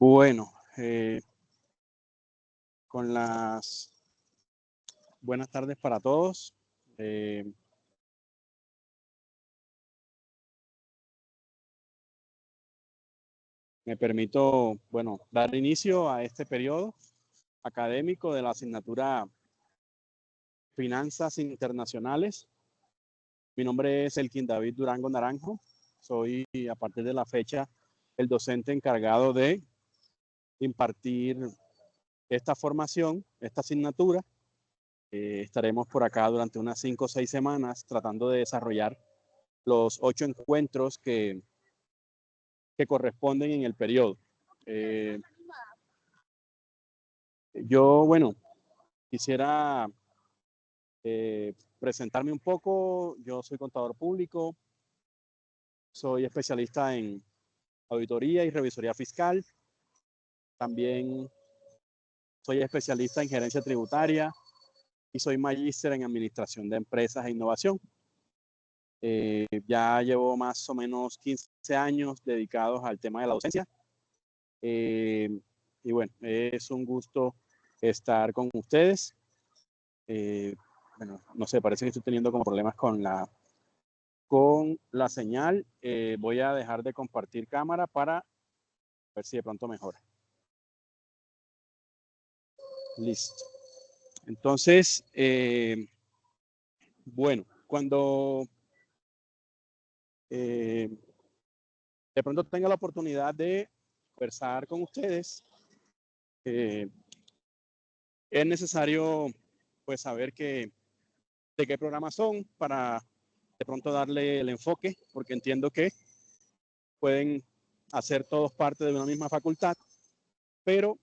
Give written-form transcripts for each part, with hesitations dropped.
Bueno, con las buenas tardes para todos. Me permito, dar inicio a este periodo académico de la asignatura Finanzas Internacionales. Mi nombre es Elkin David Durango Naranjo. Soy, a partir de la fecha, el docente encargado de impartir esta formación, esta asignatura. Estaremos por acá durante unas 5 o 6 semanas tratando de desarrollar los 8 encuentros que corresponden en el periodo. Yo, quisiera presentarme un poco. Yo soy contador público, soy especialista en auditoría y revisoría fiscal. También soy especialista en gerencia tributaria y soy magíster en administración de empresas e innovación. Ya llevo más o menos 15 años dedicados al tema de la docencia. Y bueno, es un gusto estar con ustedes. No sé, parece que estoy teniendo como problemas con la señal. Voy a dejar de compartir cámara para ver si de pronto mejora. Listo. Entonces, cuando de pronto tenga la oportunidad de conversar con ustedes, es necesario pues saber de qué programas son para de pronto darle el enfoque, porque entiendo que pueden hacer todos parte de una misma facultad, pero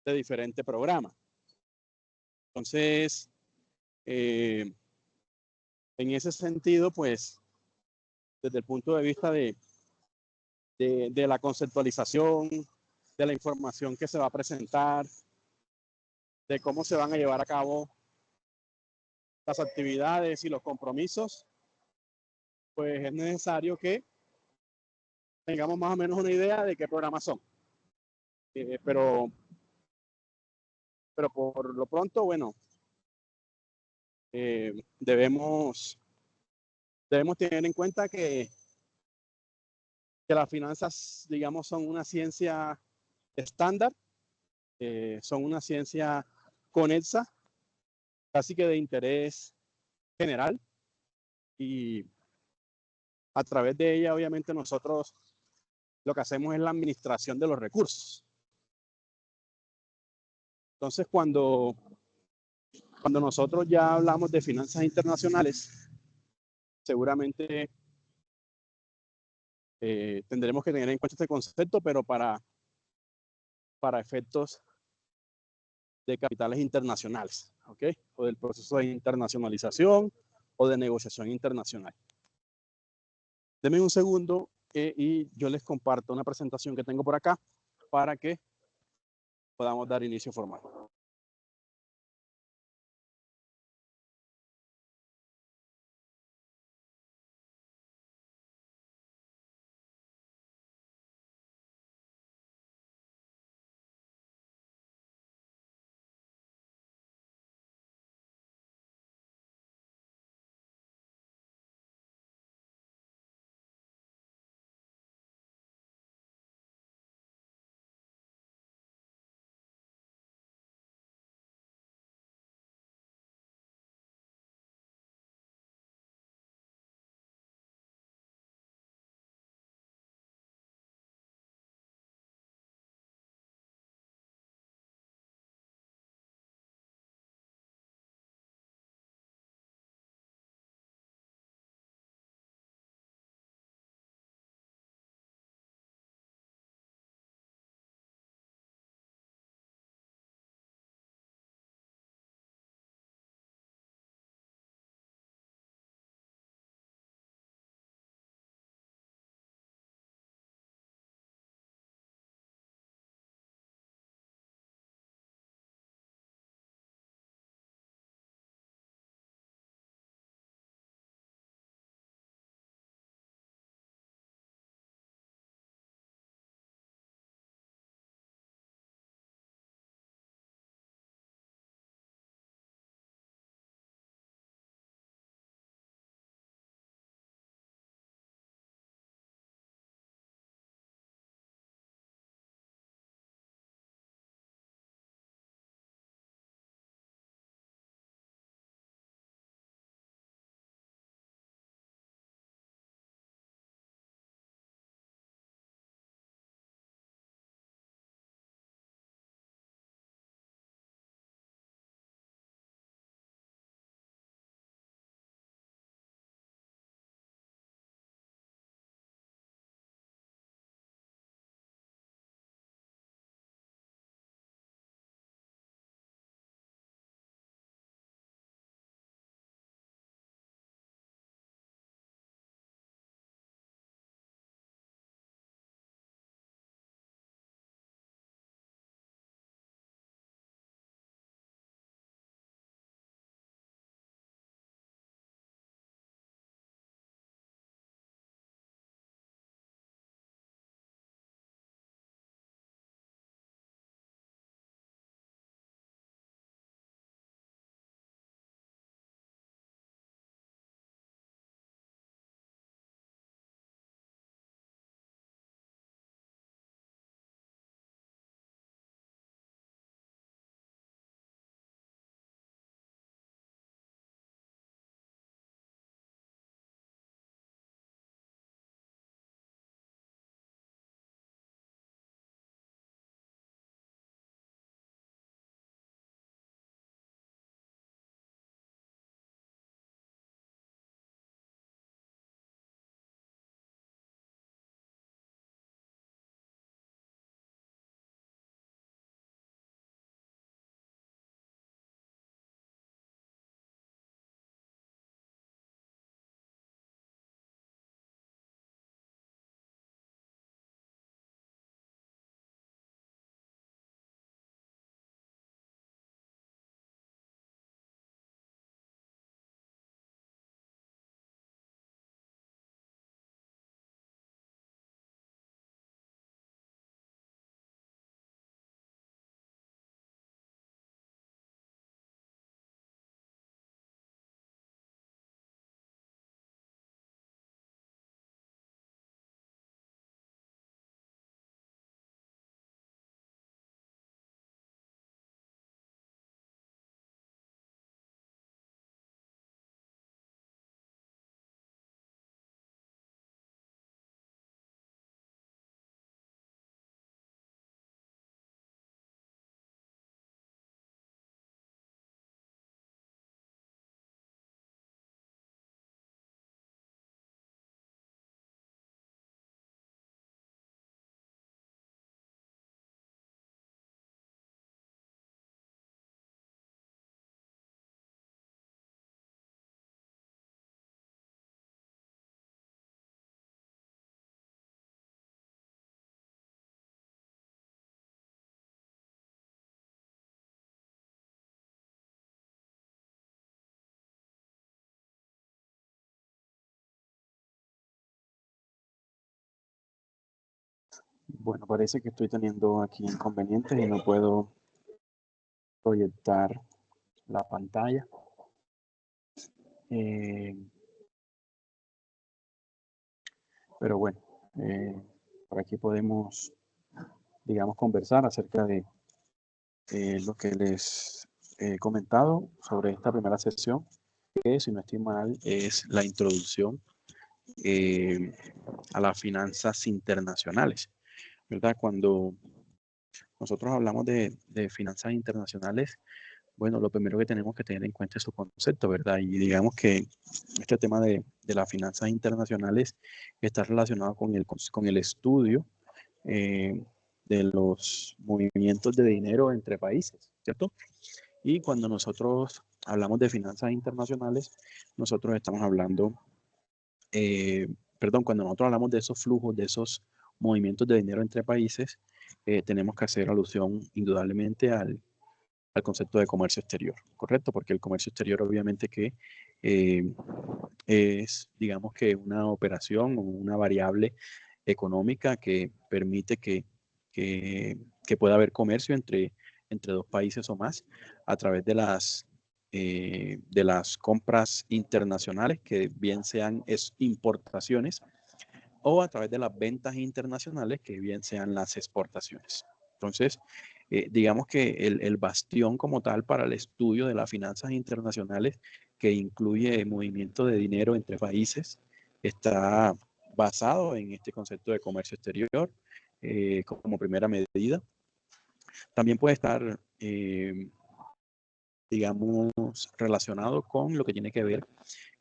de diferente programa. Entonces, en ese sentido, pues, desde el punto de vista de la conceptualización, de la información que se va a presentar, de cómo se van a llevar a cabo las actividades y los compromisos, pues es necesario que tengamos más o menos una idea de qué programas son. Pero por lo pronto, debemos tener en cuenta que las finanzas, digamos, son una ciencia estándar, son una ciencia conexa, casi que de interés general, y a través de ella, obviamente, nosotros lo que hacemos es la administración de los recursos. Entonces, cuando nosotros ya hablamos de finanzas internacionales, seguramente tendremos que tener en cuenta este concepto, pero para efectos de capitales internacionales, ¿ok? O del proceso de internacionalización o de negociación internacional. Denme un segundo y yo les comparto una presentación que tengo por acá para que podamos dar inicio formal. Bueno, parece que estoy teniendo aquí inconvenientes y no puedo proyectar la pantalla. Pero bueno, por aquí podemos, digamos, conversar acerca de lo que les he comentado sobre esta primera sesión, que si no estoy mal es la introducción a las finanzas internacionales, ¿verdad? Cuando nosotros hablamos de finanzas internacionales, bueno, lo primero que tenemos que tener en cuenta es su concepto, ¿verdad? Y digamos que este tema de las finanzas internacionales está relacionado con el estudio de los movimientos de dinero entre países, ¿cierto? Y cuando nosotros hablamos de finanzas internacionales, nosotros estamos hablando, cuando nosotros hablamos de esos flujos, de esos movimientos de dinero entre países, tenemos que hacer alusión indudablemente al concepto de comercio exterior, ¿correcto? Porque el comercio exterior obviamente que es, digamos que una operación o una variable económica que permite que pueda haber comercio entre dos países o más a través de las compras internacionales, que bien sean importaciones, o a través de las ventas internacionales, que bien sean las exportaciones. Entonces, digamos que el bastión como tal para el estudio de las finanzas internacionales, que incluye movimiento de dinero entre países, está basado en este concepto de comercio exterior como primera medida. También puede estar, digamos, relacionado con lo que tiene que ver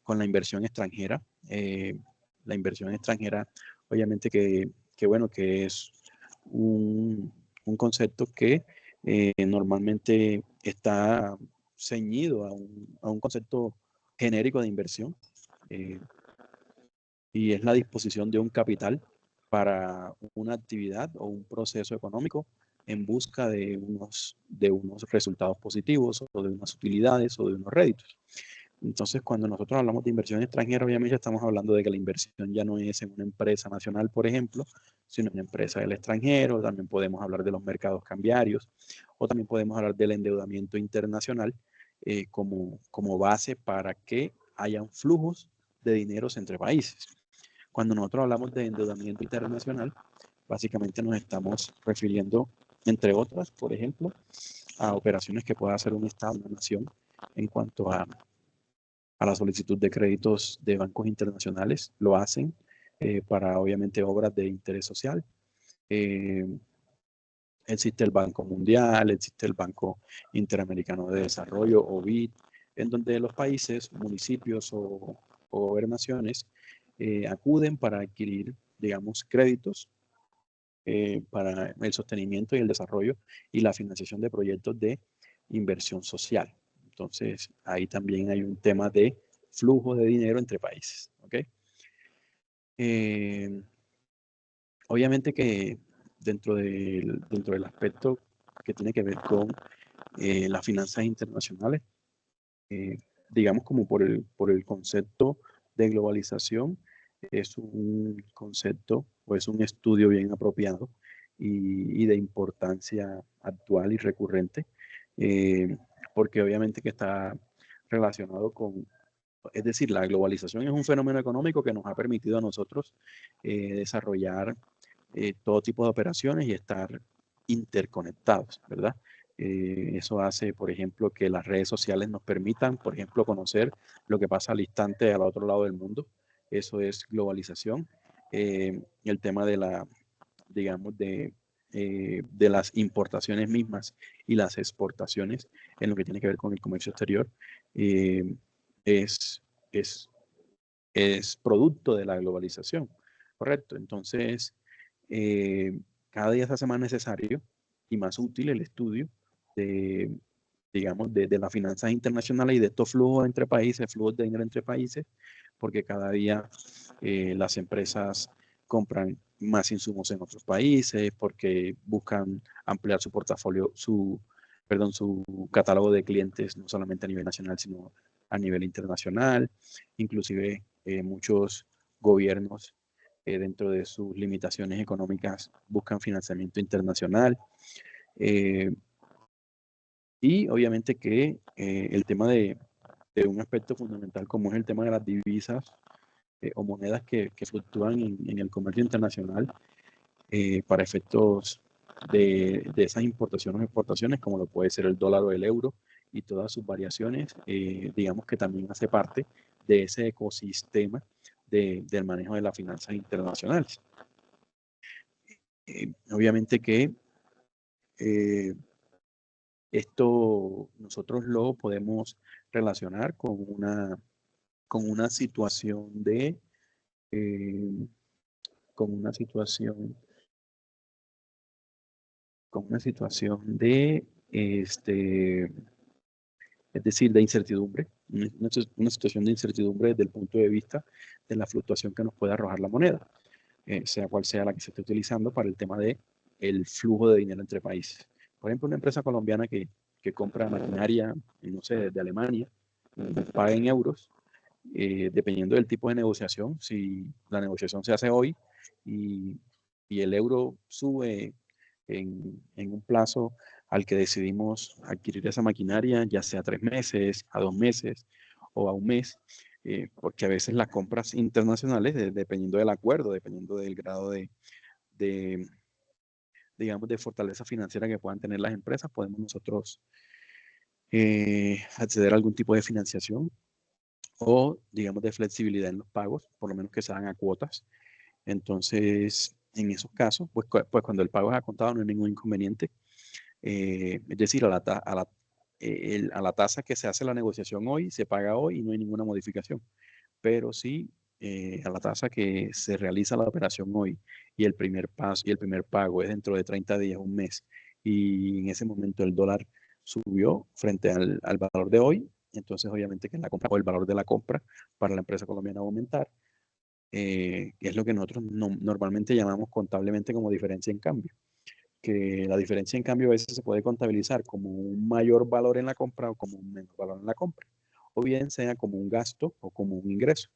con la inversión extranjera. La inversión extranjera, obviamente que es un concepto que normalmente está ceñido a un concepto genérico de inversión, y es la disposición de un capital para una actividad o un proceso económico en busca de unos resultados positivos o de unas utilidades o de unos réditos. Entonces, cuando nosotros hablamos de inversión extranjera, obviamente estamos hablando de que la inversión ya no es en una empresa nacional, por ejemplo, sino en una empresa del extranjero. También podemos hablar de los mercados cambiarios, o también podemos hablar del endeudamiento internacional como base para que hayan flujos de dineros entre países. Cuando nosotros hablamos de endeudamiento internacional, básicamente nos estamos refiriendo, entre otras, por ejemplo, a operaciones que pueda hacer un Estado, una nación, en cuanto a la solicitud de créditos de bancos internacionales. Lo hacen para, obviamente, obras de interés social. Existe el Banco Mundial, existe el Banco Interamericano de Desarrollo, o BID, en donde los países, municipios o gobernaciones acuden para adquirir, digamos, créditos para el sostenimiento y el desarrollo y la financiación de proyectos de inversión social. Entonces, ahí también hay un tema de flujo de dinero entre países. ¿Okay? Obviamente que dentro del aspecto que tiene que ver con las finanzas internacionales, digamos como por el concepto de globalización, es un concepto o es un estudio bien apropiado y de importancia actual y recurrente, porque obviamente que está relacionado con, es decir, la globalización es un fenómeno económico que nos ha permitido a nosotros desarrollar todo tipo de operaciones y estar interconectados, ¿verdad? Eso hace, por ejemplo, que las redes sociales nos permitan, por ejemplo, conocer lo que pasa al instante al otro lado del mundo. Eso es globalización. El tema de digamos, de las importaciones mismas y las exportaciones en lo que tiene que ver con el comercio exterior es producto de la globalización, ¿correcto? Entonces, cada día se hace más necesario y más útil el estudio de, digamos, de las finanzas internacionales y de estos flujos entre países, flujos de dinero entre países, porque cada día las empresas compran más insumos en otros países, porque buscan ampliar su portafolio, su catálogo de clientes, no solamente a nivel nacional, sino a nivel internacional. Inclusive muchos gobiernos dentro de sus limitaciones económicas buscan financiamiento internacional. Y obviamente que el tema de un aspecto fundamental como es el tema de las divisas o monedas que fluctúan en el comercio internacional para efectos de esas importaciones o exportaciones, como lo puede ser el dólar o el euro y todas sus variaciones, digamos que también hace parte de ese ecosistema del manejo de las finanzas internacionales. Obviamente que esto nosotros lo podemos relacionar con una situación de con una situación de es decir, de incertidumbre, una situación de incertidumbre desde el punto de vista de la fluctuación que nos puede arrojar la moneda, sea cual sea la que se esté utilizando para el tema de el flujo de dinero entre países. Por ejemplo, una empresa colombiana que compra maquinaria, no sé, de Alemania, paga en euros, dependiendo del tipo de negociación, si la negociación se hace hoy y el euro sube en un plazo al que decidimos adquirir esa maquinaria, ya sea a 3 meses, a 2 meses o a un mes, porque a veces las compras internacionales, dependiendo del acuerdo, dependiendo del grado de, digamos, de fortaleza financiera que puedan tener las empresas, podemos nosotros acceder a algún tipo de financiación o, digamos, de flexibilidad en los pagos, por lo menos que se hagan a cuotas. Entonces, en esos casos, pues cuando el pago es a contado no hay ningún inconveniente. Es decir, a la tasa que se hace la negociación hoy, se paga hoy y no hay ninguna modificación. Pero sí, a la tasa que se realiza la operación hoy y el primer pago es dentro de 30 días, un mes, y en ese momento el dólar subió frente al valor de hoy, entonces obviamente que la compra o el valor de la compra para la empresa colombiana va a aumentar, que es lo que nosotros normalmente llamamos contablemente como diferencia en cambio, que la diferencia en cambio a veces se puede contabilizar como un mayor valor en la compra o como un menor valor en la compra, o bien sea como un gasto o como un ingreso.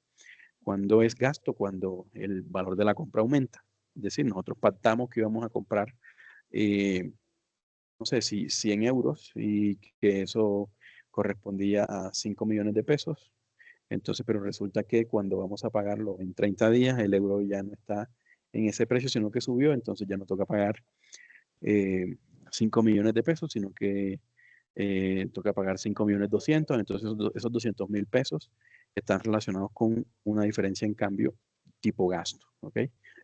Cuando es gasto, cuando el valor de la compra aumenta. Es decir, nosotros pactamos que íbamos a comprar, no sé, si 100 euros y que eso correspondía a 5 millones de pesos. Entonces, pero resulta que cuando vamos a pagarlo en 30 días, el euro ya no está en ese precio, sino que subió, entonces ya no toca pagar 5 millones de pesos, sino que toca pagar 5 millones 200, entonces esos 200.000 pesos están relacionados con una diferencia en cambio tipo gasto, ¿ok?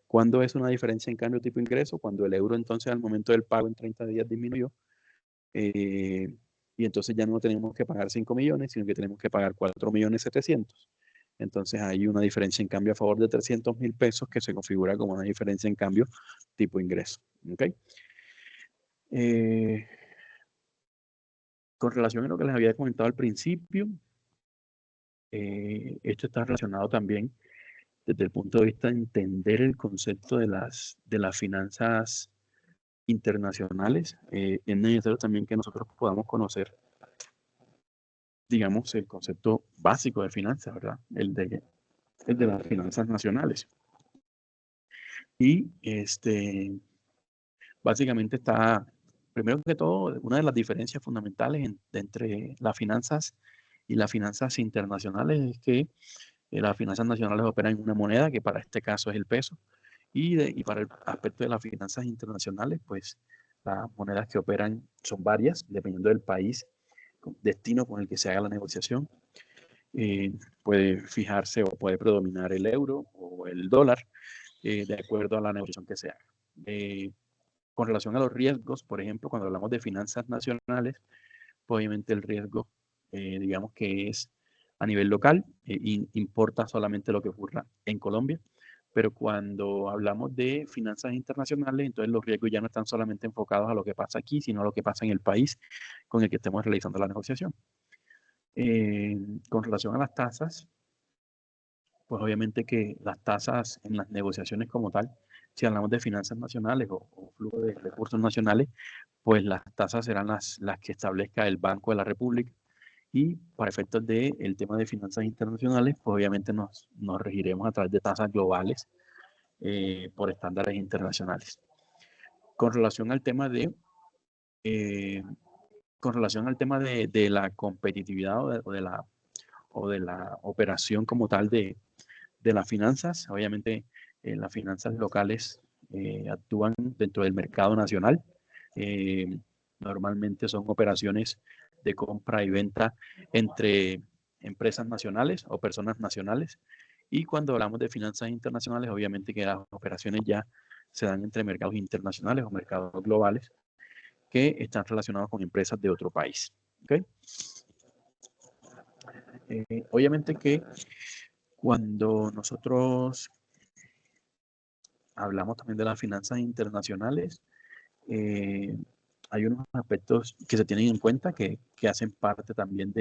¿Cuándo es una diferencia en cambio tipo ingreso? Cuando el euro entonces al momento del pago en 30 días disminuyó y entonces ya no tenemos que pagar 5 millones, sino que tenemos que pagar 4 millones 700. Entonces hay una diferencia en cambio a favor de 300.000 pesos que se configura como una diferencia en cambio tipo ingreso, ¿ok? Con relación a lo que les había comentado al principio, esto está relacionado también desde el punto de vista de entender el concepto de las finanzas internacionales. Es necesario también que nosotros podamos conocer, digamos, el concepto básico de finanzas, ¿verdad? El de las finanzas nacionales. Y básicamente está, primero que todo, una de las diferencias fundamentales entre las finanzas y las finanzas internacionales es que las finanzas nacionales operan en una moneda, que para este caso es el peso, y para el aspecto de las finanzas internacionales, pues las monedas que operan son varias, dependiendo del país, destino con el que se haga la negociación. Puede fijarse o puede predominar el euro o el dólar, de acuerdo a la negociación que se haga. Con relación a los riesgos, por ejemplo, cuando hablamos de finanzas nacionales, obviamente el riesgo, digamos que es a nivel local, importa solamente lo que ocurra en Colombia, pero cuando hablamos de finanzas internacionales, entonces los riesgos ya no están solamente enfocados a lo que pasa aquí, sino a lo que pasa en el país con el que estemos realizando la negociación. Con relación a las tasas, pues obviamente que las tasas en las negociaciones como tal, si hablamos de finanzas nacionales o flujo de recursos nacionales, pues las tasas serán las que establezca el Banco de la República. Y para efectos del tema de finanzas internacionales, pues obviamente nos regiremos a través de tasas globales por estándares internacionales. Con relación al tema de la competitividad o de la operación como tal de las finanzas, obviamente las finanzas locales actúan dentro del mercado nacional. Normalmente son operaciones de compra y venta entre empresas nacionales o personas nacionales. Y cuando hablamos de finanzas internacionales, obviamente que las operaciones ya se dan entre mercados internacionales o mercados globales que están relacionados con empresas de otro país. ¿Okay? Obviamente que cuando nosotros hablamos también de las finanzas internacionales, hay unos aspectos que se tienen en cuenta que hacen parte también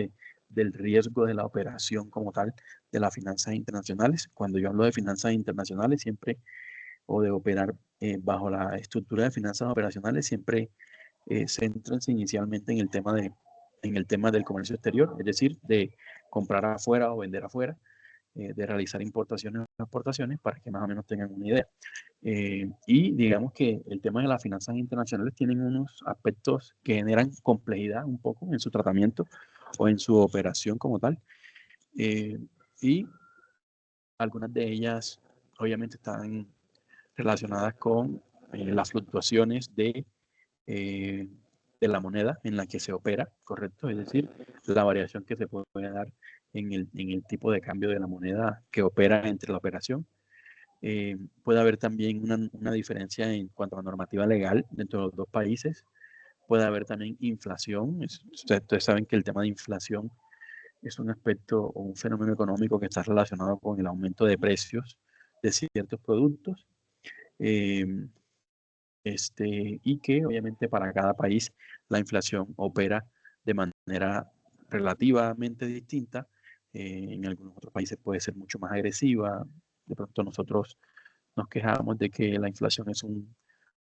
del riesgo de la operación como tal de las finanzas internacionales. Cuando yo hablo de finanzas internacionales, siempre, o de operar bajo la estructura de finanzas operacionales, siempre centranse inicialmente en el tema del comercio exterior, es decir, de comprar afuera o vender afuera, de realizar importaciones o exportaciones, para que más o menos tengan una idea. Y digamos que el tema de las finanzas internacionales tienen unos aspectos que generan complejidad un poco en su tratamiento o en su operación como tal. Y algunas de ellas obviamente están relacionadas con las fluctuaciones de la moneda en la que se opera, ¿correcto? Es decir, la variación que se puede dar en el tipo de cambio de la moneda que opera entre la operación. Puede haber también una diferencia en cuanto a normativa legal dentro de los dos países. Puede haber también inflación. Ustedes saben que el tema de inflación es un aspecto o un fenómeno económico que está relacionado con el aumento de precios de ciertos productos. Y que obviamente para cada país la inflación opera de manera relativamente distinta. En algunos otros países puede ser mucho más agresiva. De pronto nosotros nos quejamos de que la inflación es un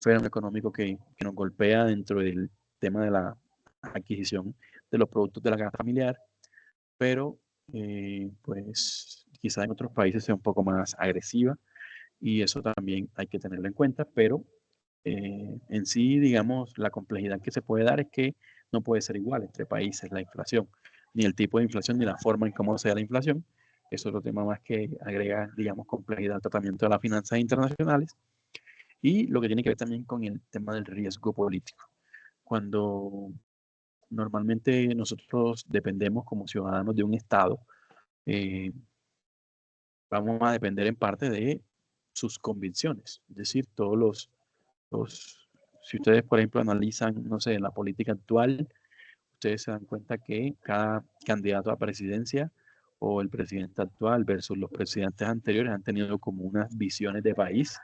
fenómeno económico que nos golpea dentro del tema de la adquisición de los productos de la canasta familiar, pero pues quizá en otros países sea un poco más agresiva y eso también hay que tenerlo en cuenta, pero en sí, digamos, la complejidad que se puede dar es que no puede ser igual entre países la inflación, ni el tipo de inflación, ni la forma en cómo sea la inflación. Eso es otro tema más que agrega, digamos, complejidad al tratamiento de las finanzas internacionales. Y lo que tiene que ver también con el tema del riesgo político. Cuando normalmente nosotros dependemos como ciudadanos de un Estado, vamos a depender en parte de sus convicciones. Es decir, todos si ustedes, por ejemplo, analizan, no sé, la política actual, ustedes se dan cuenta que cada candidato a presidencia o el presidente actual versus los presidentes anteriores han tenido como unas visiones de país,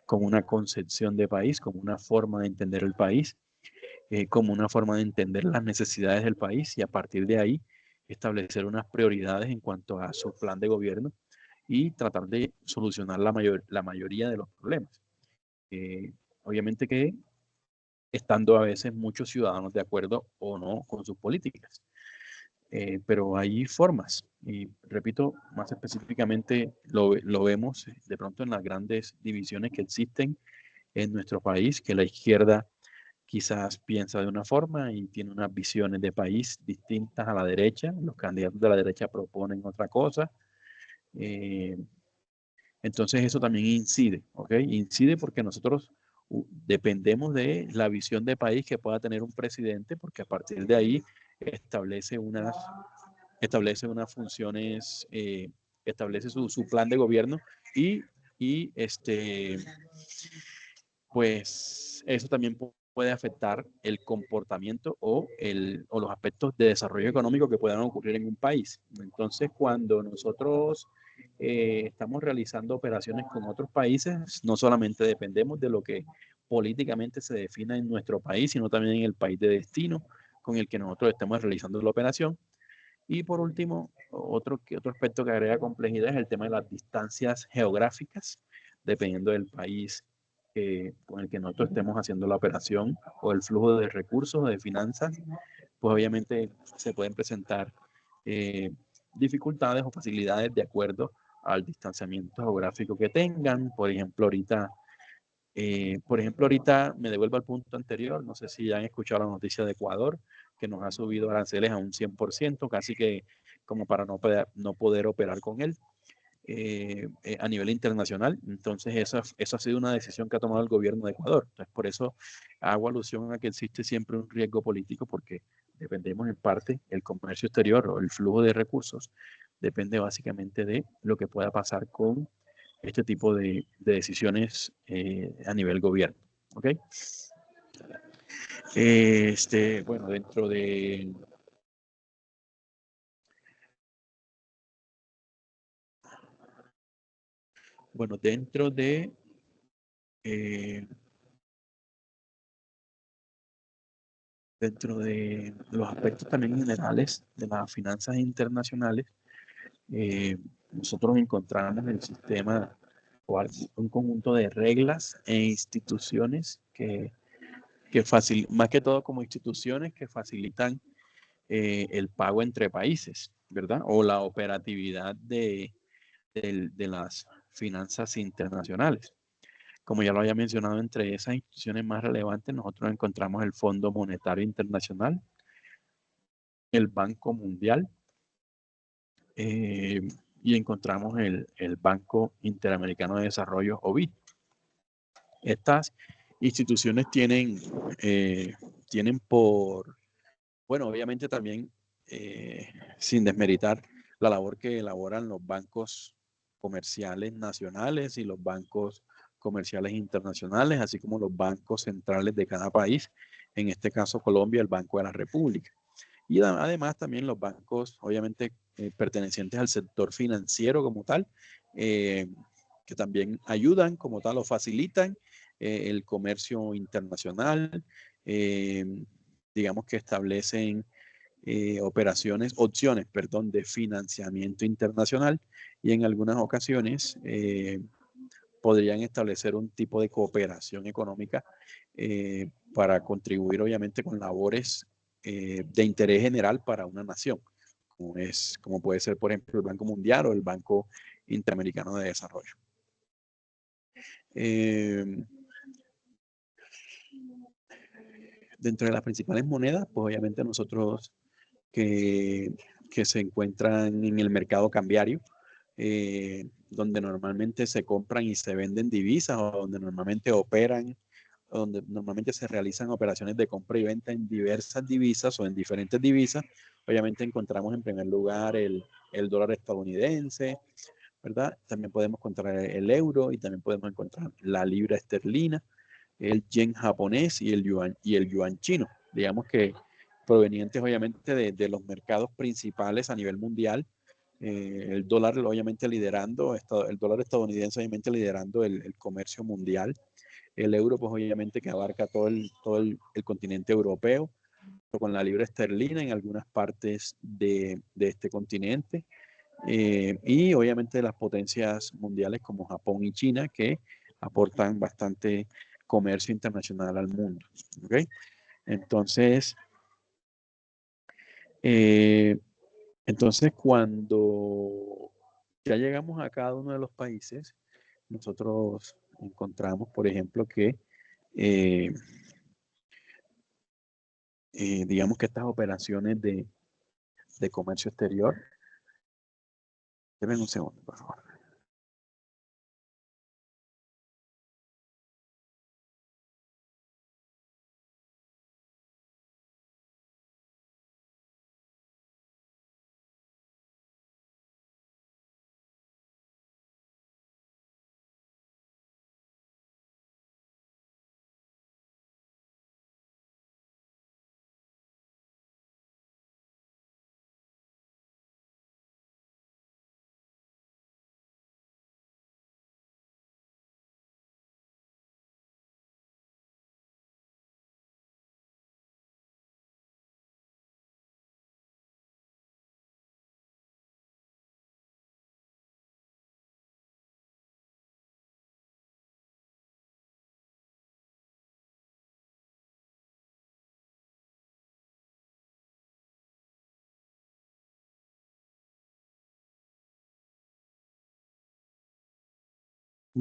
como una concepción de país, como una forma de entender el país, como una forma de entender las necesidades del país y a partir de ahí establecer unas prioridades en cuanto a su plan de gobierno y tratar de solucionar la mayoría de los problemas. Obviamente que estando a veces muchos ciudadanos de acuerdo o no con sus políticas. Pero hay formas, y repito, más específicamente lo vemos de pronto en las grandes divisiones que existen en nuestro país, que la izquierda quizás piensa de una forma y tiene unas visiones de país distintas a la derecha, los candidatos de la derecha proponen otra cosa. Entonces eso también incide, ¿ok? Incide porque nosotros dependemos de la visión de país que pueda tener un presidente, porque a partir de ahí establece unas funciones, establece su plan de gobierno y pues eso también puede afectar el comportamiento o los aspectos de desarrollo económico que puedan ocurrir en un país. Entonces, cuando nosotros estamos realizando operaciones con otros países, no solamente dependemos de lo que políticamente se defina en nuestro país, sino también en el país de destino con el que nosotros estemos realizando la operación. Y por último, otro aspecto que agrega complejidad es el tema de las distancias geográficas, dependiendo del país con el que nosotros estemos haciendo la operación o el flujo de recursos, de finanzas, pues obviamente se pueden presentar dificultades o facilidades de acuerdo al distanciamiento geográfico que tengan. Por ejemplo, ahorita me devuelvo al punto anterior, no sé si han escuchado la noticia de Ecuador, que nos ha subido aranceles a un 100%, casi que como para no poder operar con él a nivel internacional. Entonces, eso ha sido una decisión que ha tomado el gobierno de Ecuador. Entonces, por eso hago alusión a que existe siempre un riesgo político, porque dependemos en parte, el comercio exterior o el flujo de recursos depende básicamente de lo que pueda pasar con este tipo de decisiones a nivel gobierno. ¿Ok? Bueno, dentro de los aspectos también generales de las finanzas internacionales, nosotros encontramos el sistema o un conjunto de reglas e instituciones más que todo como instituciones que facilitan el pago entre países, ¿verdad? O la operatividad de las finanzas internacionales. Como ya lo había mencionado, entre esas instituciones más relevantes nosotros encontramos el Fondo Monetario Internacional, el Banco Mundial, y encontramos el Banco Interamericano de Desarrollo, o BID. Estas instituciones tienen bueno, obviamente también, sin desmeritar la labor que elaboran los bancos comerciales nacionales y los bancos comerciales internacionales, así como los bancos centrales de cada país, en este caso Colombia, el Banco de la República. Y además también los bancos, obviamente, pertenecientes al sector financiero como tal, que también ayudan como tal o facilitan el comercio internacional, digamos que establecen opciones, de financiamiento internacional, y en algunas ocasiones podrían establecer un tipo de cooperación económica para contribuir obviamente con labores de interés general para una nación, como puede ser, por ejemplo, el Banco Mundial o el Banco Interamericano de Desarrollo. Dentro de las principales monedas, pues obviamente nosotros que se encuentran en el mercado cambiario, donde normalmente se compran y se venden divisas, o donde normalmente donde normalmente se realizan operaciones de compra y venta en diversas divisas o en diferentes divisas. Obviamente encontramos en primer lugar el dólar estadounidense, ¿verdad? También podemos encontrar el euro, y también podemos encontrar la libra esterlina, el yen japonés y el yuan chino. Digamos que provenientes obviamente de los mercados principales a nivel mundial. El dólar obviamente el dólar estadounidense obviamente liderando el comercio mundial. El euro pues obviamente que abarca todo el continente europeo, con la libra esterlina en algunas partes de este continente. Y obviamente las potencias mundiales como Japón y China, que aportan bastante comercio internacional al mundo. ¿Okay? Entonces, cuando ya llegamos a cada uno de los países, nosotros encontramos, por ejemplo, que digamos que estas operaciones de comercio exterior, denme un segundo, por favor.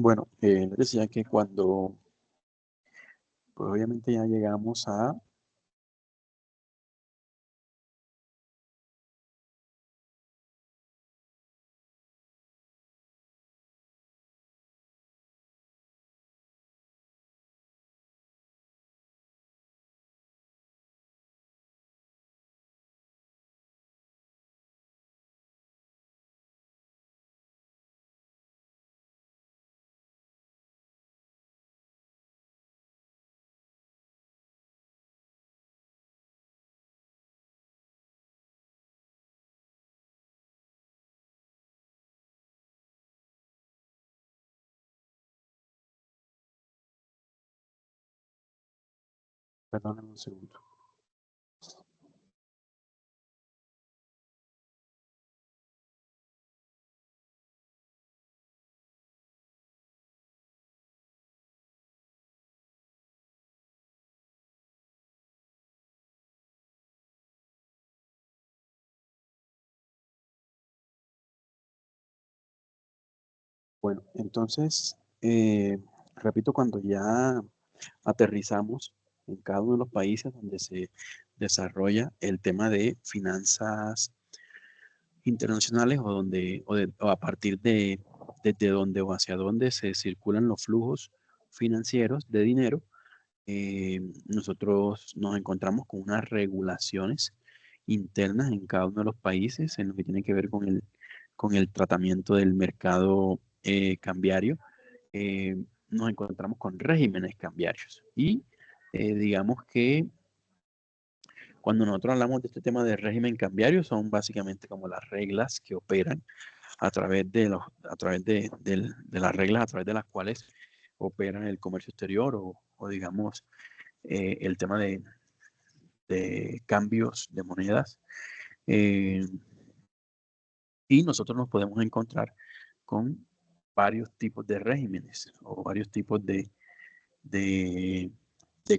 Bueno, les decía que cuando, pues obviamente ya llegamos a perdónenme un segundo. Bueno, entonces, repito, cuando ya aterrizamos en cada uno de los países donde se desarrolla el tema de finanzas internacionales o a partir de desde donde o hacia dónde se circulan los flujos financieros de dinero, nosotros nos encontramos con unas regulaciones internas en cada uno de los países en lo que tiene que ver con el tratamiento del mercado cambiario. Nos encontramos con regímenes cambiarios y digamos que cuando nosotros hablamos de este tema de régimen cambiario son básicamente como las reglas que operan a través de las reglas a través de las cuales operan el comercio exterior o digamos el tema de cambios de monedas. Y nosotros nos podemos encontrar con varios tipos de regímenes o varios tipos de, de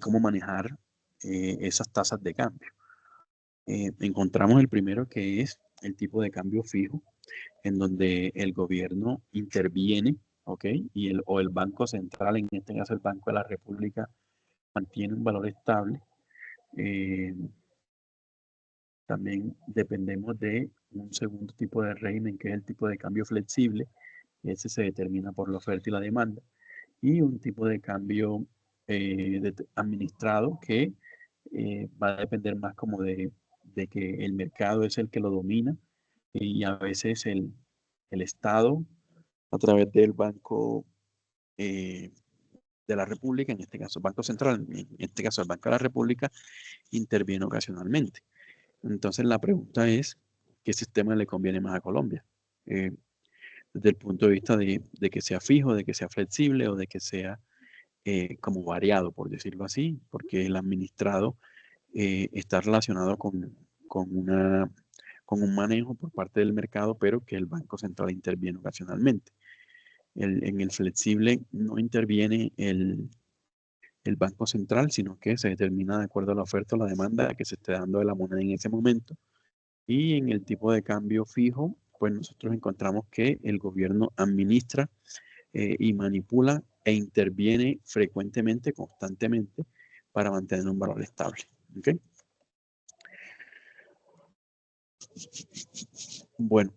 cómo manejar esas tasas de cambio. Encontramos el primero que es el tipo de cambio fijo, en donde el gobierno interviene, ¿ok? O el Banco Central, en este caso el Banco de la República, mantiene un valor estable. Eh, También dependemos de un segundo tipo de régimen, que es el tipo de cambio flexible. Ese se determina por la oferta y la demanda. Y un tipo de cambio administrado que va a depender más como de que el mercado es el que lo domina y a veces el Estado, a través del Banco eh, de la República, en este caso el Banco Central, en este caso el Banco de la República, interviene ocasionalmente. Entonces la pregunta es, ¿qué sistema le conviene más a Colombia? Eh, Desde el punto de vista de que sea fijo, de que sea flexible o de que sea como variado, por decirlo así, porque el administrado está relacionado con un manejo por parte del mercado, pero que el Banco Central interviene ocasionalmente. En el flexible no interviene el Banco Central, sino que se determina de acuerdo a la oferta o la demanda que se esté dando de la moneda en ese momento. Y en el tipo de cambio fijo, pues nosotros encontramos que el gobierno administra y manipula e interviene frecuentemente, constantemente, para mantener un valor estable. ¿Okay? Bueno,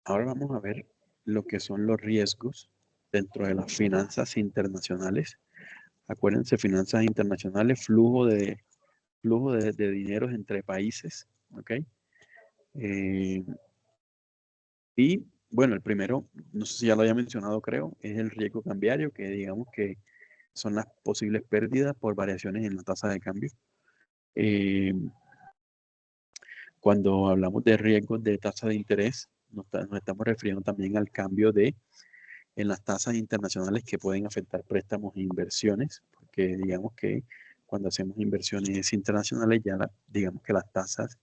ahora vamos a ver lo que son los riesgos dentro de las finanzas internacionales. Acuérdense, finanzas internacionales, flujo de dineros entre países, ¿ok? Eh, y bueno, el primero, no sé si ya lo había mencionado, creo, es el riesgo cambiario, que digamos que son las posibles pérdidas por variaciones en la tasa de cambio. Eh, Cuando hablamos de riesgos de tasa de interés, nos estamos refiriendo también al cambio en las tasas internacionales que pueden afectar préstamos e inversiones, porque digamos que cuando hacemos inversiones internacionales, digamos que las tasas,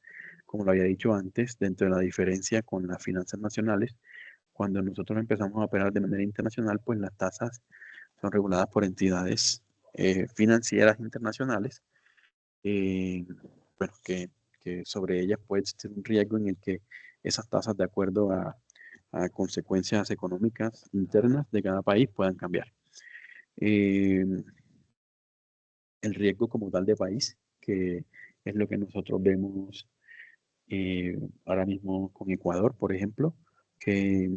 como lo había dicho antes, dentro de la diferencia con las finanzas nacionales, cuando nosotros empezamos a operar de manera internacional, pues las tasas son reguladas por entidades financieras internacionales, eh, bueno, que sobre ellas puede existir un riesgo en el que esas tasas de acuerdo a consecuencias económicas internas de cada país puedan cambiar. El riesgo como tal de país, que es lo que nosotros vemos ahora mismo con Ecuador, por ejemplo, que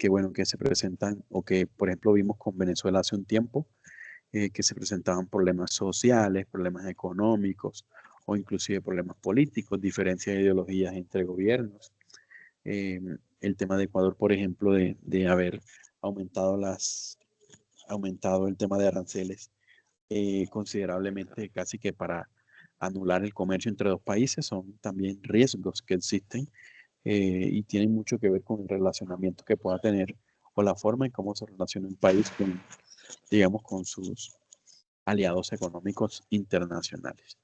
bueno, que se presentan, o que por ejemplo vimos con Venezuela hace un tiempo, que se presentaban problemas sociales, problemas económicos o inclusive problemas políticos, diferencias de ideologías entre gobiernos. El tema de Ecuador, por ejemplo, de haber aumentado el tema de aranceles considerablemente, casi que para anular el comercio entre dos países, son también riesgos que existen y tienen mucho que ver con el relacionamiento que pueda tener o la forma en cómo se relaciona un país con, digamos, con sus aliados económicos internacionales.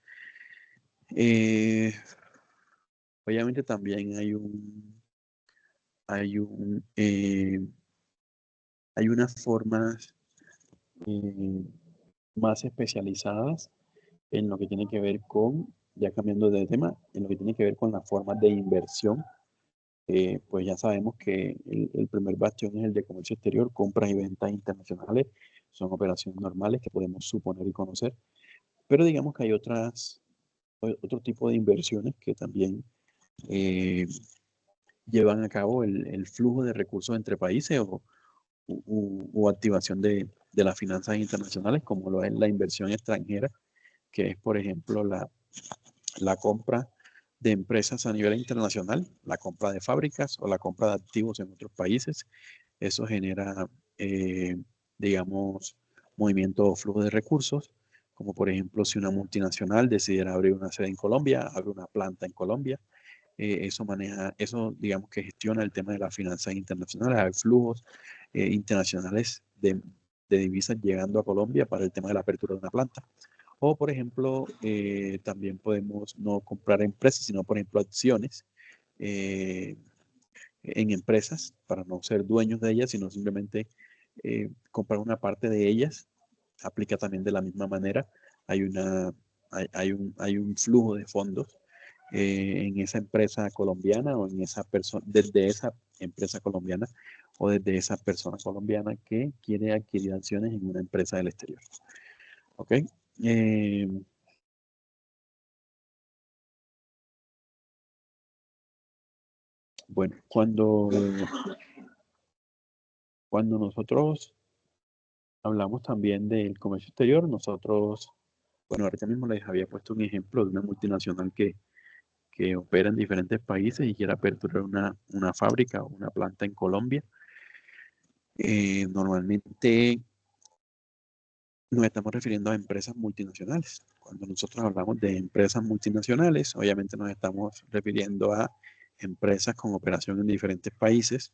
Obviamente también hay unas formas más especializadas en lo que tiene que ver con, ya cambiando de tema, en lo que tiene que ver con las formas de inversión. Pues ya sabemos que el primer bastión es el de comercio exterior, compras y ventas internacionales, son operaciones normales que podemos suponer y conocer, pero digamos que hay otro tipo de inversiones que también llevan a cabo el flujo de recursos entre países o activación de las finanzas internacionales, como lo es la inversión extranjera, que es, por ejemplo, la compra de empresas a nivel internacional, la compra de fábricas o la compra de activos en otros países. Eso genera, digamos, movimiento o flujo de recursos, como por ejemplo si una multinacional decidiera abrir una sede en Colombia, abre una planta en Colombia, eso digamos que gestiona el tema de las finanzas internacionales, hay flujos internacionales de divisas llegando a Colombia para el tema de la apertura de una planta. O, por ejemplo, también podemos no comprar empresas, sino, por ejemplo, acciones en empresas para no ser dueños de ellas, sino simplemente comprar una parte de ellas. Aplica también de la misma manera. Hay un flujo de fondos en esa empresa colombiana o en esa persona, desde esa empresa colombiana o desde esa persona colombiana que quiere adquirir acciones en una empresa del exterior. ¿Ok? Bueno, cuando nosotros hablamos también del comercio exterior, nosotros, bueno, ahorita mismo les había puesto un ejemplo de una multinacional que opera en diferentes países y quiere aperturar una fábrica o una planta en Colombia. Normalmente nos estamos refiriendo a empresas multinacionales. Cuando nosotros hablamos de empresas multinacionales, obviamente nos estamos refiriendo a empresas con operación en diferentes países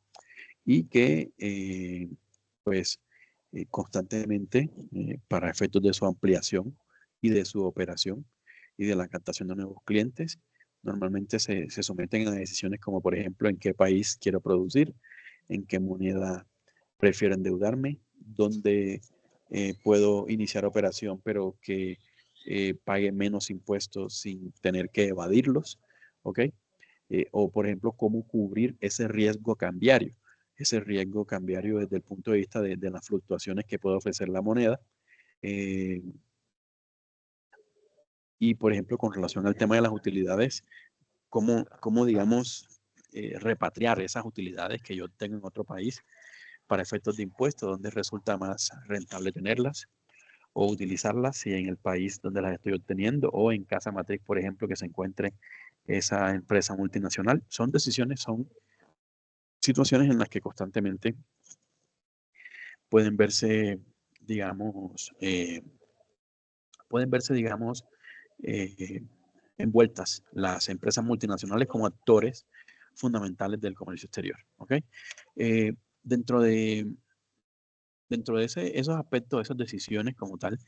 y que pues constantemente para efectos de su ampliación y de su operación y de la captación de nuevos clientes, normalmente se someten a decisiones como por ejemplo en qué país quiero producir, en qué moneda prefiero endeudarme, dónde puedo iniciar operación pero que pague menos impuestos sin tener que evadirlos, ¿ok? O por ejemplo, cómo cubrir ese riesgo cambiario desde el punto de vista de las fluctuaciones que puede ofrecer la moneda. Y por ejemplo, con relación al tema de las utilidades, cómo digamos, repatriar esas utilidades que yo tengo en otro país para efectos de impuestos, donde resulta más rentable tenerlas o utilizarlas, si en el país donde las estoy obteniendo o en casa matriz, por ejemplo, que se encuentre esa empresa multinacional. Son situaciones en las que constantemente pueden verse, digamos, eh, envueltas las empresas multinacionales como actores fundamentales del comercio exterior. ¿Okay? Eh, dentro de, dentro de esos aspectos, esas decisiones como tal,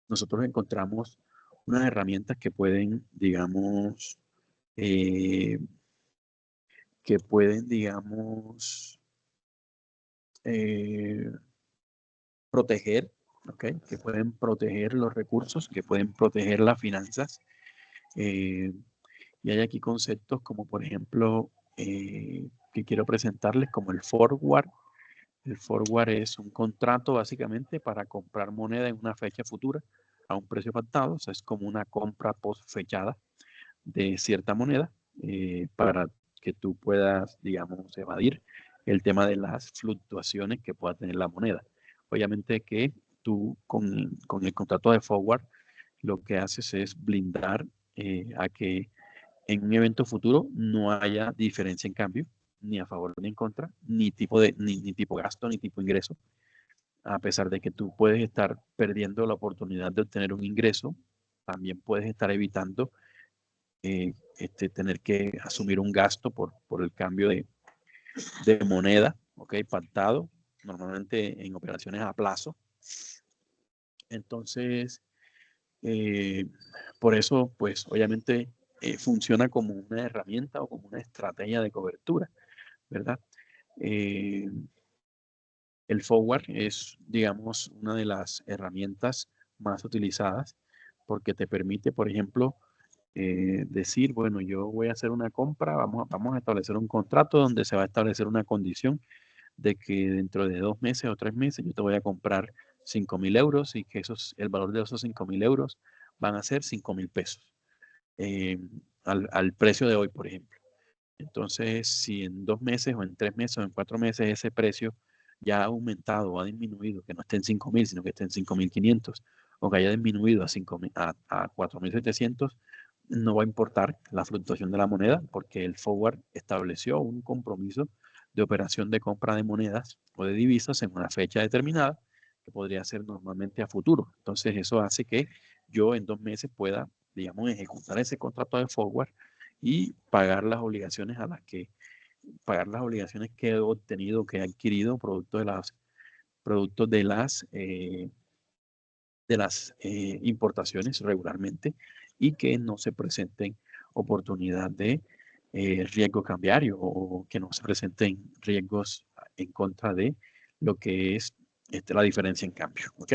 nosotros encontramos unas herramientas que pueden, digamos, eh, proteger, ¿okay? Que pueden proteger los recursos, que pueden proteger las finanzas y Y hay aquí conceptos como, por ejemplo, que quiero presentarles como el forward. El forward es un contrato básicamente para comprar moneda en una fecha futura a un precio pactado. O sea, es como una compra post fechada de cierta moneda para que tú puedas, digamos, evadir el tema de las fluctuaciones que pueda tener la moneda. Obviamente que tú con el contrato de forward lo que haces es blindar a que en un evento futuro no haya diferencia en cambio, ni a favor ni en contra, ni ni tipo gasto, ni tipo ingreso. A pesar de que tú puedes estar perdiendo la oportunidad de obtener un ingreso, también puedes estar evitando tener que asumir un gasto por el cambio de moneda, ¿ok? Pactado, normalmente en operaciones a plazo. Entonces, por eso, pues obviamente funciona como una herramienta o como una estrategia de cobertura, ¿verdad? El forward es, digamos, una de las herramientas más utilizadas porque te permite, por ejemplo, decir, bueno, yo voy a hacer una compra, vamos a establecer un contrato donde se va a establecer una condición de que dentro de 2 meses o 3 meses yo te voy a comprar 5.000 euros y que el valor de esos 5.000 euros van a ser 5.000 pesos al precio de hoy, por ejemplo. Entonces, si en 2 meses o en 3 meses o en 4 meses ese precio ya ha aumentado o ha disminuido, que no esté en 5.000, sino que esté en 5.500, o que haya disminuido a 5.000, a 4.700, no va a importar la fluctuación de la moneda porque el forward estableció un compromiso de operación de compra de monedas o de divisas en una fecha determinada que podría ser normalmente a futuro. Entonces eso hace que yo en 2 meses pueda, digamos, ejecutar ese contrato de forward y pagar las obligaciones que he obtenido, que he adquirido producto productos de las importaciones regularmente y que no se presenten oportunidad de riesgo cambiario o que no se presenten riesgos en contra de lo que es la diferencia en cambio. ¿Ok?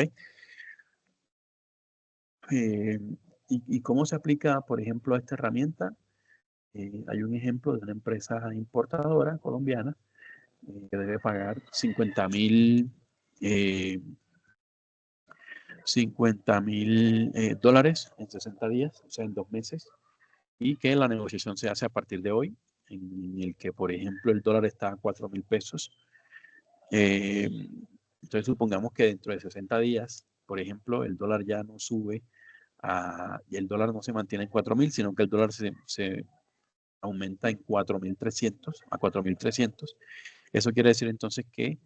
¿Y cómo se aplica, por ejemplo, a esta herramienta? Hay un ejemplo de una empresa importadora colombiana que debe pagar 50.000 dólares en 60 días, o sea, en 2 meses, y que la negociación se hace a partir de hoy, en el que, por ejemplo, el dólar está a 4.000 pesos. Entonces, supongamos que dentro de 60 días, por ejemplo, el dólar ya no sube y el dólar no se mantiene en 4.000, sino que el dólar se aumenta en 4.300 a 4.300. Eso quiere decir entonces que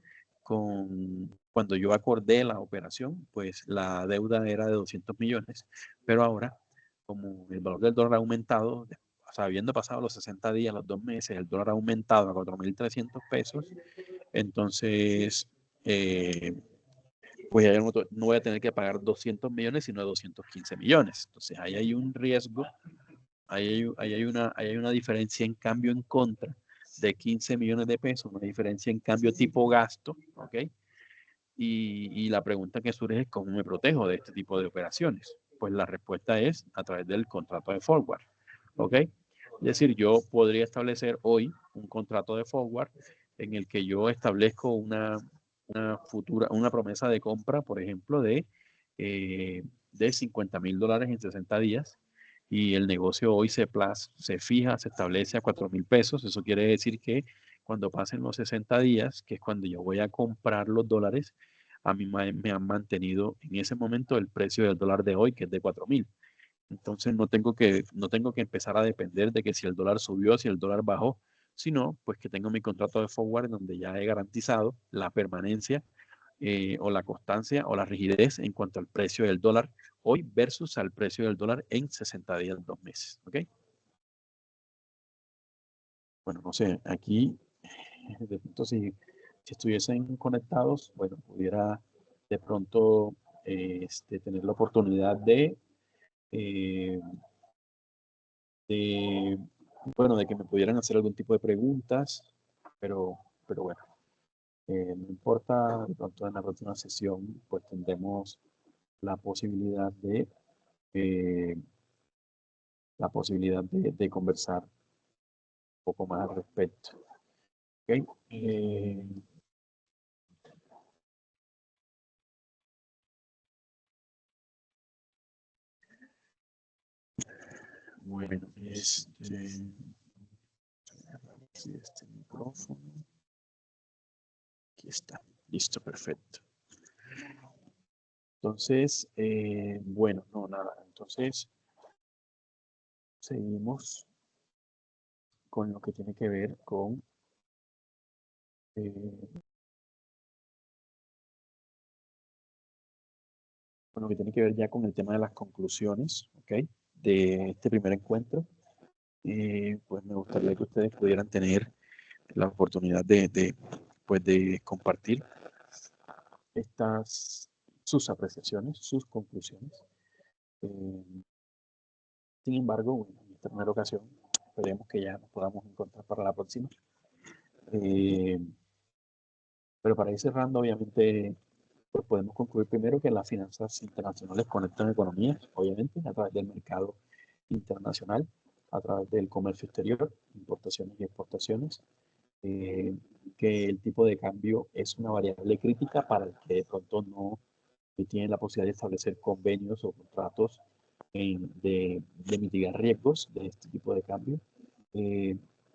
cuando yo acordé la operación, pues la deuda era de 200 millones, pero ahora, como el valor del dólar ha aumentado, o sea, habiendo pasado los 60 días, los 2 meses, el dólar ha aumentado a 4.300 pesos, entonces, pues ya no voy a tener que pagar 200 millones, sino 215 millones. Entonces, ahí hay un riesgo, ahí hay una diferencia en cambio en contra de 15 millones de pesos, una diferencia en cambio tipo gasto, ¿ok? Y la pregunta que surge es cómo me protejo de este tipo de operaciones. Pues la respuesta es a través del contrato de forward, ¿ok? Es decir, yo podría establecer hoy un contrato de forward en el que yo establezco una promesa de compra, por ejemplo, de 50.000 dólares en 60 días y el negocio hoy se fija, se establece a 4.000 pesos. Eso quiere decir que cuando pasen los 60 días, que es cuando yo voy a comprar los dólares, a mí me han mantenido en ese momento el precio del dólar de hoy, que es de 4.000. Entonces no tengo que empezar a depender de que si el dólar subió, si el dólar bajó, sino pues que tengo mi contrato de forward donde ya he garantizado la permanencia o la constancia o la rigidez en cuanto al precio del dólar hoy versus al precio del dólar en 60 días, 2 meses. ¿Ok? Bueno, no sé, aquí de pronto si estuviesen conectados, bueno, pudiera de pronto tener la oportunidad eh, de, bueno, de que me pudieran hacer algún tipo de preguntas, pero bueno, no importa, de pronto en la próxima sesión pues tendremos la posibilidad de la posibilidad de conversar un poco más al respecto. ¿Okay? Bueno, este micrófono. Aquí está. Listo, perfecto. Entonces, bueno, no, nada. Entonces, seguimos con lo que tiene que ver con lo que tiene que ver ya con el tema de las conclusiones, ¿ok? De este primer encuentro. Pues me gustaría que ustedes pudieran tener la oportunidad pues de compartir sus apreciaciones, sus conclusiones. Sin embargo, bueno, en esta primera ocasión, esperemos que ya nos podamos encontrar para la próxima. Pero para ir cerrando, obviamente, pues podemos concluir primero que las finanzas internacionales conectan economías, obviamente, a través del mercado internacional, a través del comercio exterior, importaciones y exportaciones, que el tipo de cambio es una variable crítica para el que de pronto no tiene la posibilidad de establecer convenios o contratos de mitigar riesgos de este tipo de cambio.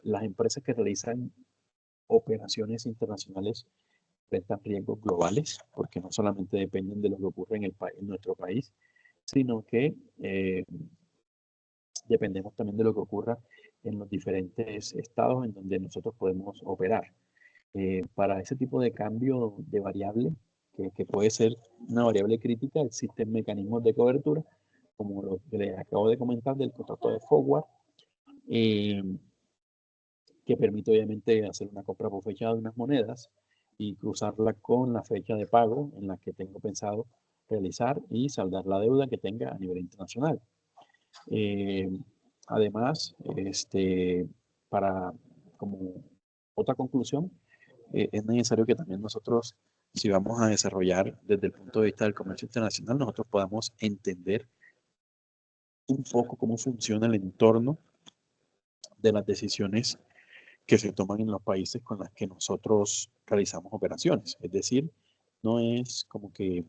Las empresas que realizan operaciones internacionales enfrentan riesgos globales, porque no solamente dependen de lo que ocurre en nuestro país, sino que dependemos también de lo que ocurra en los diferentes estados en donde nosotros podemos operar. Para ese tipo de cambio de variable, que puede ser una variable crítica, existen mecanismos de cobertura, como lo que les acabo de comentar del contrato de forward, que permite obviamente hacer una compra por fecha de unas monedas y cruzarla con la fecha de pago en la que tengo pensado realizar y saldar la deuda que tenga a nivel internacional. Además, como otra conclusión, es necesario que también nosotros, si vamos a desarrollar desde el punto de vista del comercio internacional, nosotros podamos entender un poco cómo funciona el entorno de las decisiones que se toman en los países con los que nosotros realizamos operaciones. Es decir, no es como que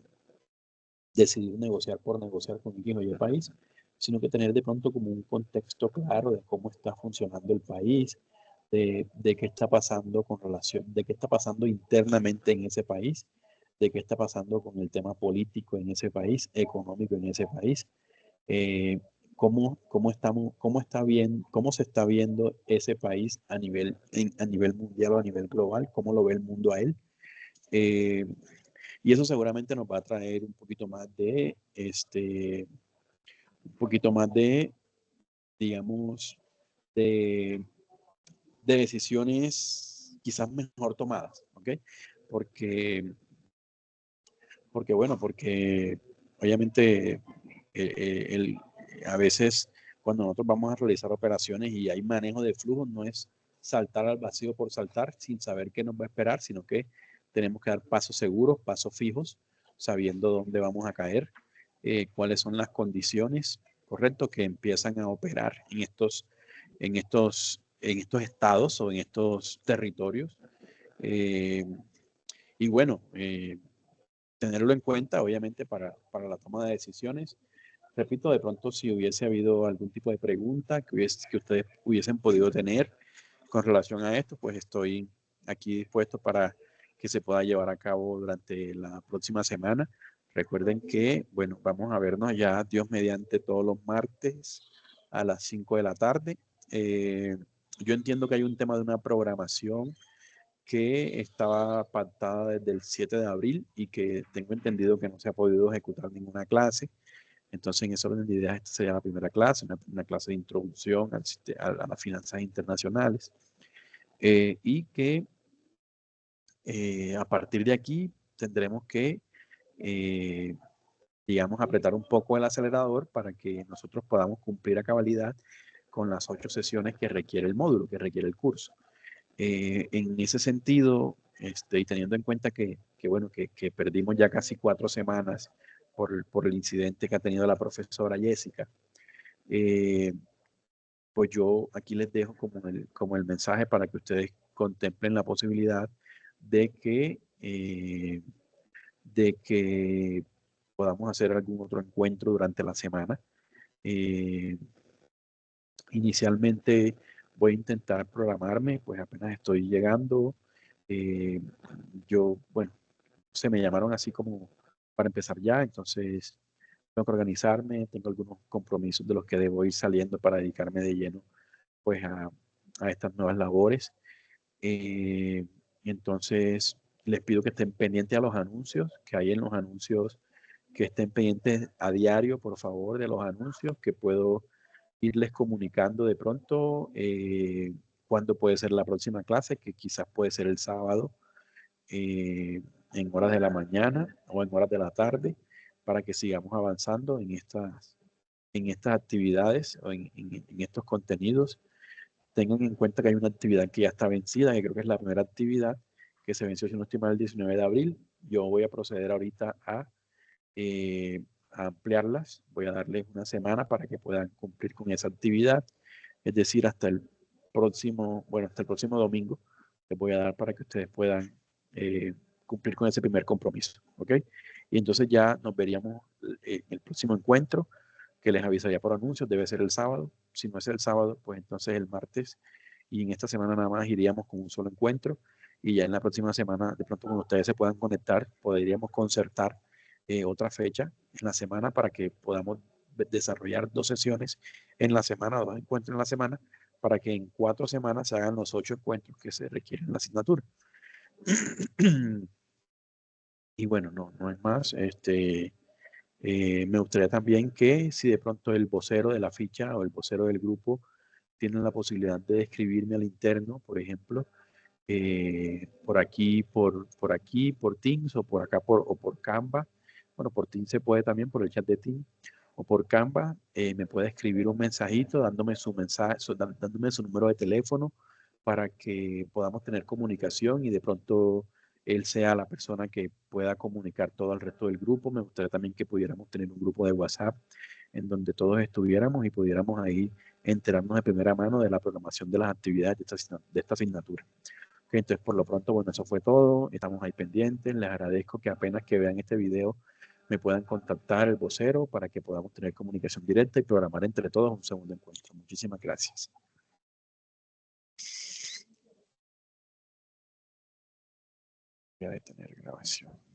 decidir negociar por negociar con X o Y país, sino que tener de pronto como un contexto claro de cómo está funcionando el país, de qué está pasando con relación, de qué está pasando internamente en ese país, de qué está pasando con el tema político en ese país, económico en ese país, cómo se está viendo ese país a nivel mundial o a nivel global, cómo lo ve el mundo a él. Y eso seguramente nos va a traer un poquito más digamos, de decisiones quizás mejor tomadas, ¿ok? Porque obviamente a veces cuando nosotros vamos a realizar operaciones y hay manejo de flujo, no es saltar al vacío por saltar sin saber qué nos va a esperar, sino que tenemos que dar pasos seguros, pasos fijos, sabiendo dónde vamos a caer, cuáles son las condiciones, correcto, que empiezan a operar en estos estados o en estos territorios. Y bueno, tenerlo en cuenta, obviamente, para la toma de decisiones. Repito, de pronto, si hubiese habido algún tipo de pregunta que ustedes hubiesen podido tener con relación a esto, pues estoy aquí dispuesto para que se pueda llevar a cabo durante la próxima semana. Recuerden que, bueno, vamos a vernos ya, Dios mediante, todos los martes a las 5 de la tarde. Yo entiendo que hay un tema de una programación que estaba pactada desde el 7 de abril y que tengo entendido que no se ha podido ejecutar ninguna clase. Entonces, en ese orden de ideas, esta sería la primera clase, una clase de introducción a las finanzas internacionales. Y que a partir de aquí tendremos que, digamos, apretar un poco el acelerador para que nosotros podamos cumplir a cabalidad con las 8 sesiones que requiere el módulo, que requiere el curso. En ese sentido, y teniendo en cuenta que perdimos ya casi 4 semanas por el incidente que ha tenido la profesora Jessica, pues yo aquí les dejo como el mensaje para que ustedes contemplen la posibilidad de que podamos hacer algún otro encuentro durante la semana. Inicialmente voy a intentar programarme, pues apenas estoy llegando. Eh, bueno, se me llamaron así como para empezar ya, entonces tengo que organizarme, tengo algunos compromisos de los que debo ir saliendo para dedicarme de lleno pues a estas nuevas labores. Eh, entonces les pido que estén pendientes a los anuncios, que hay en los anuncios, que estén pendientes a diario, por favor, de los anuncios, que puedo irles comunicando de pronto cuándo puede ser la próxima clase, que quizás puede ser el sábado, en horas de la mañana o en horas de la tarde, para que sigamos avanzando en estas actividades o en estos contenidos. Tengan en cuenta que hay una actividad que ya está vencida, que creo que es la primera actividad que se venció, si no estoy mal, el 19 de abril. Yo voy a proceder ahorita a ampliarlas. Voy a darles una semana para que puedan cumplir con esa actividad, es decir, hasta el próximo domingo les voy a dar para que ustedes puedan cumplir con ese primer compromiso, ¿ok? Y entonces ya nos veríamos en el próximo encuentro, que les avisaría por anuncios, debe ser el sábado. Si no es el sábado, pues entonces el martes. Y en esta semana nada más iríamos con un solo encuentro. Y ya en la próxima semana, de pronto cuando ustedes se puedan conectar, podríamos concertar otra fecha en la semana para que podamos desarrollar 2 sesiones en la semana, 2 encuentros en la semana, para que en 4 semanas se hagan los 8 encuentros que se requieren en la asignatura. Y bueno, no es más. Me gustaría también que si de pronto el vocero de la ficha o el vocero del grupo tienen la posibilidad de escribirme al interno, por ejemplo, por Teams o por acá o por Canva. Bueno, por Teams se puede también, por el chat de Teams o por Canva, me puede escribir un mensajito dándome su mensaje, dándome su número de teléfono para que podamos tener comunicación y de pronto él sea la persona que pueda comunicar todo al resto del grupo. Me gustaría también que pudiéramos tener un grupo de WhatsApp en donde todos estuviéramos y pudiéramos ahí enterarnos de primera mano de la programación de las actividades de esta asignatura. Okay, entonces, por lo pronto, bueno, eso fue todo. Estamos ahí pendientes. Les agradezco que apenas que vean este video me puedan contactar el vocero para que podamos tener comunicación directa y programar entre todos un segundo encuentro. Muchísimas gracias. Voy a detener grabación.